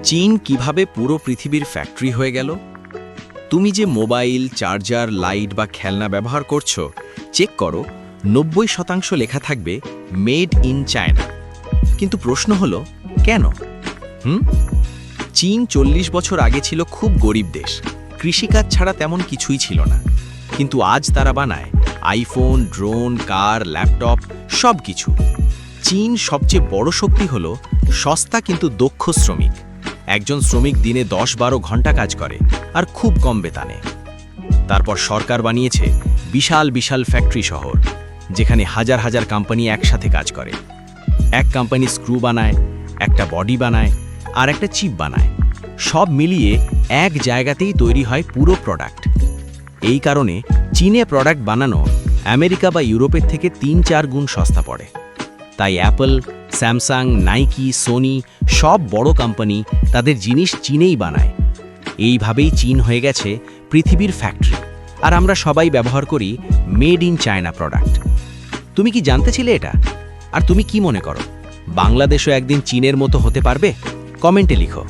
চীন কিভাবে পুরো পৃথিবীর ফ্যাক্টরি হয়ে গেল? তুমি যে মোবাইল, চার্জার, লাইট বা খেলনা ব্যবহার করছো, চেক করো 90% লেখা থাকবে মেড ইন চায়না। কিন্তু প্রশ্ন হলো কেন? চীন 40 বছর আগে ছিল খুব গরিব দেশ, কৃষিকাজ ছাড়া তেমন কিছুই ছিল না। কিন্তু আজ তারা বানায় আইফোন, ড্রোন, কার, ল্যাপটপ, সব কিছু। চীন সবচেয়ে বড় শক্তি হলো সস্তা কিন্তু দক্ষ শ্রমিক। একজন শ্রমিক দিনে 10-12 ঘন্টা কাজ করে আর খুব কম বেতনে। তারপর সরকার বানিয়েছে বিশাল বিশাল ফ্যাক্টরি শহর, যেখানে হাজার হাজার কোম্পানি একসাথে কাজ করে। এক কোম্পানি স্ক্রু বানায়, একটা বডি বানায়, আর একটা চিপ বানায়। সব মিলিয়ে এক জায়গাতেই তৈরি হয় পুরো প্রোডাক্ট। এই কারণে চীনে প্রোডাক্ট বানানো আমেরিকা বা ইউরোপের থেকে 3-4 গুণ সস্তা পড়ে। তাই অ্যাপল, স্যামসাং, নাইকি, সোনি সব বড় কোম্পানি তাদের জিনিস চীনেই বানায়। এইভাবেই চীন হয়ে গেছে পৃথিবীর ফ্যাক্টরি, আর আমরা সবাই ব্যবহার করি মেড ইন চায়না প্রোডাক্ট। তুমি কি জানতে ছিলে এটা? আর তুমি কি মনে করো, বাংলাদেশও একদিন চীনের মতো হতে পারবে? কমেন্টে লিখো।